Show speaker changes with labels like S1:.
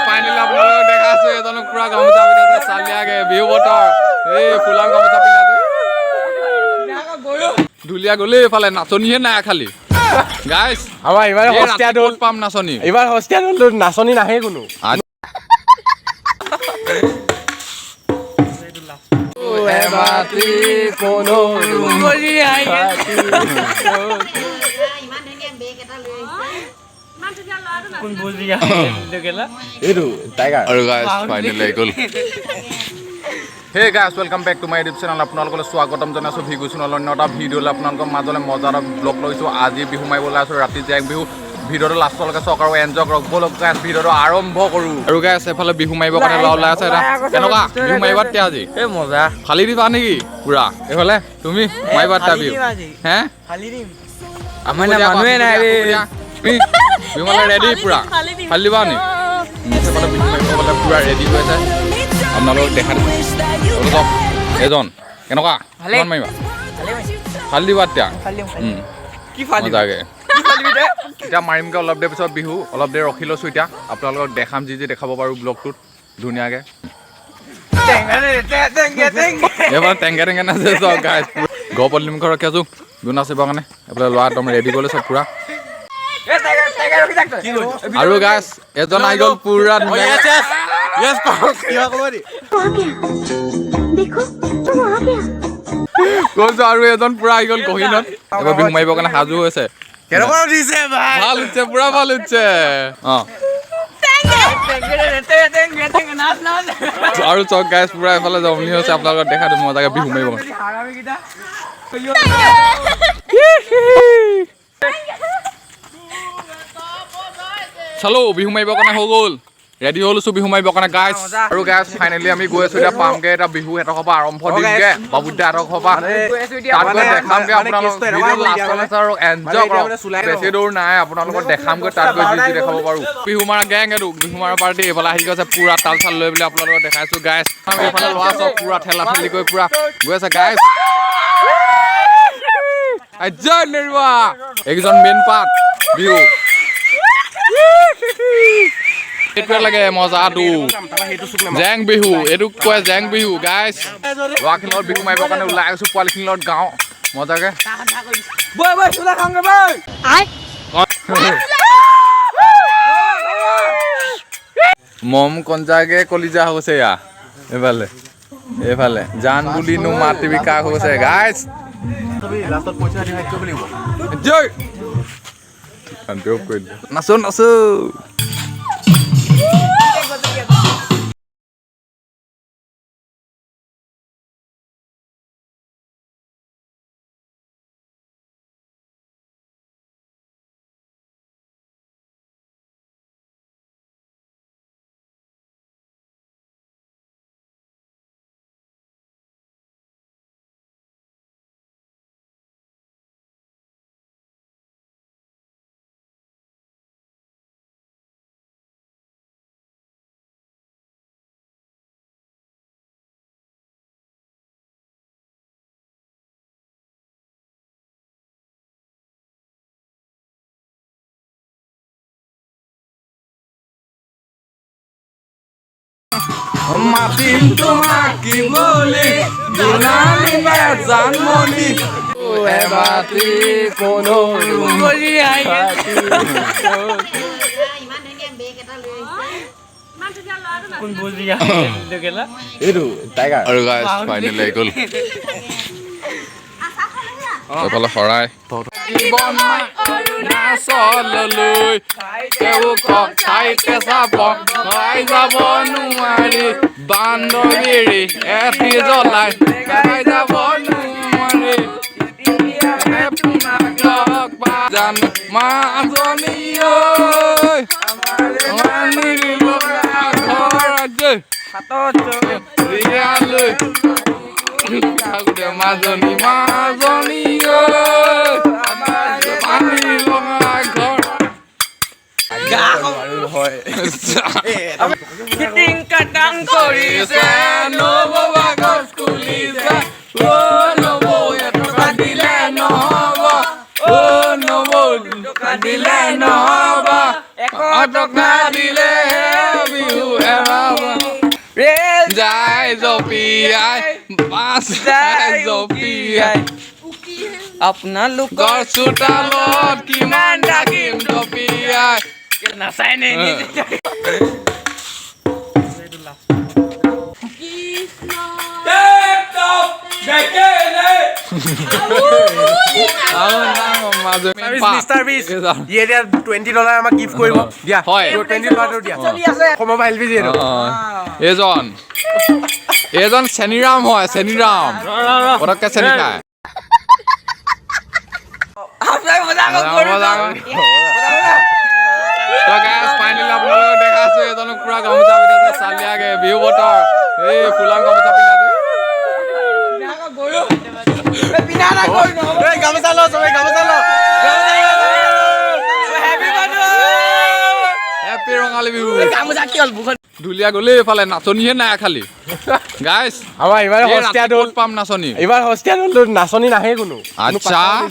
S1: Finally আপোনালোকক দেখাইছো এজনক পুৰা গামোচা পিন্ধাইছে চালিয়াকে বিহু বতৰ এই ফুলাম গামোচা পিন্ধাইছে ঢুলীয়া গ'লে এইফালে নাচনীহে নাই খালি গাইছ
S2: আমাৰ এইবাৰ হস্তিয়া দল
S1: পাম নাচনী
S2: এইবাৰ হস্তিয়া দল নাচনী নাহে কোনো এমাতি কোনো ৰুমৰি আই কোন বুজি গেলা এইটো টাইগাৰ
S1: আৰু গাইছ ফাইনেলি গ'ল hey guys welcome back to my YouTube channel আপোনালোকলৈ স্বাগতম জনাইছো ভিগু চেনেলৰ অন্য এটা ভিডিঅ'লৈ আপোনালোকৰ মাজলৈ মজাৰ ব্লগ লৈছোঁ আজি বিহু মাৰিবলৈ আছোঁ ৰাতি জেং বিহু ভিডিঅ'টো লাষ্টলৈকে চাওক আৰু এনজয় কৰক ব'লক গাইছ ভিডিঅ'টো আৰম্ভ কৰোঁ আৰু গাইছ এফালে বিহু মাৰিবৰ কাৰণে ওলাই আছে এটা কেনেকুৱা বিহু মাৰিবা তেতিয়া আজি
S2: এই মজা
S1: ফালি দিবা নেকি পুৰা এইফালে তুমি মাৰিবা তেতিয়া বিহু হে
S2: ফালি দিম আমাৰ মানুহে নাই
S1: বিহু মানে ৰেডি পুৰা ফালি দিবা নি সেইফালে বিহু মাৰিবলৈ পুৰা ৰেডি হৈ আছে আপোনালোকক দেখা দিছোঁ এজন কেনেকুৱা কিমান মাৰিবা ফালি দিবা তেতিয়া
S2: কি ফালি
S1: মজাকে এতিয়া মাৰিমগৈ অলপ দেৰি পিছত বিহু অলপ দেৰি ৰখি লৈছোঁ এতিয়া আপোনালোকক দেখাম যি দেখাব পাৰোঁ ব্লগটোত ধুনীয়াকৈ এইবাৰ টেংকে টেংকে নাচে চাওক গাইছ গহপতি নিমখ ৰখি আছোঁ বিহু নাচিবৰ কাৰণে এইফালে ল'ৰা একদম ৰেডি কৰিলে চব পুৰা আৰু গাইছ এজন আহি গ'ল পুৰা কৈছো আৰু এজন পুৰা আহি গ'ল গহীনত এবাৰ বিহু মাৰিবৰ কাৰণে সাজু হৈছে ভাল উঠছে পুৰা ভাল উঠছে আৰু চক গাইছ পুৰা এফালে জমনি হৈছে আপোনালোকক দেখা দিম মজাকে বিহু মাৰিব চলো বিহু মাৰিবৰ কাৰণে হৈ গ'ল ৰেডি হ'লো বিহু মাৰিবৰ কাৰণে গাইছ আৰু গাইছ ফাইনেলি আমি গৈ আছো এতিয়া পামগে এটা বিহু এটা সভা আৰম্ভ দিমগে বাবুদা এটা সভা তাত গৈ দেখামগে আপোনালোকক আৰু এনজয় কৰক বেছি দূৰ নাই আপোনালোকক দেখামগৈ তাত গৈ যি দেখাব পাৰোঁ বিহু মাৰা গেং এইটো বিহু মাৰা পাৰ্টি এইফালে আহি গৈছে পুৰা তাল চাল লৈ পেলাই আপোনালোকক দেখাইছো গাইছ আমি এইফালে ল'ৰা চব পুৰা ঠেলা ঠেলি কৰি পুৰা গৈ আছে গাইছ এইকেইজন মেইন পাৰ্ট বিহু এইটোৱে লাগে মজাটো জেং বিহু এইটোক কয় জেং বিহু গাইছ ল'ৰাখিনিৰ লগত বিহু মাৰিবৰ কাৰণে ওলাই আহিছোঁ পোৱালিখিনিৰ লগত গাওঁ মজাকে মম কঞ্জাকে কলিজা হৈছে এয়া এইফালে এইফালে জান বুলি নো মাতিবি কাক হৈছে গাইছ নাচো নাচো মাতিম তোমাক কি বুলি জোনালীৰে জানমণি এবাতি কোনো ৰুমৰি আই কোন বুজি গেলা এইটো টাইগাৰ আৰু গাইছ ফাইনেলি গ'ল এইফালে শৰাই অৰুণাচললৈ খাই কেঁচা পকাই যাব নোৱাৰি বান্ধৱীৰি এটি জ্বলাই খাই যাব নোৱাৰি জান মাজনী মাজনী মাজনী
S2: কিটিং কাটাং কৰিছে
S1: নববা গছ কুলিছে নব এটকা দিলে নহব নব
S2: দিলে নহ'ব
S1: এশ টকা দিলে বিহু এৰাব
S2: ৰেল
S1: যায় জপিয়াই বাছ যায় জপিয়াই
S2: আপোনালোকৰ
S1: গড় চোতালত কিমান ডাকিম জপিয়াই
S2: নাচাই নে
S3: $20 আমাক গিফ্ট কৰিব দিয়া
S1: হয়।
S3: $20 দিয়া অসমৰ পৰা এলপি যিহেতু
S1: এইজন চেনিৰাম হয় চেনিৰাম পটককে চেনি খায় ফাইনেলি আপোনালোকক দেখাইছো এজনক পুৰা গামোচা পিন্ধাইছে চালিয়াকে বিহু বতৰ এই ফুলাম গামোচা পিন্ধাইছে
S3: গামোচা ল চবে গামোচা ল
S1: হেপী ৰঙালী বিহু
S2: গামোচা কি হ'ল বুখন
S1: ঢুলীয়া গ'লে এইফালে নাচনীহে নাই খালি গাইছ
S3: আমাৰ এইবাৰ সস্তীয়া দল
S1: পাম নাচনী
S3: এইবাৰ সস্তীয়া দল নাচনী নাহে কোনো
S1: আচ্ছা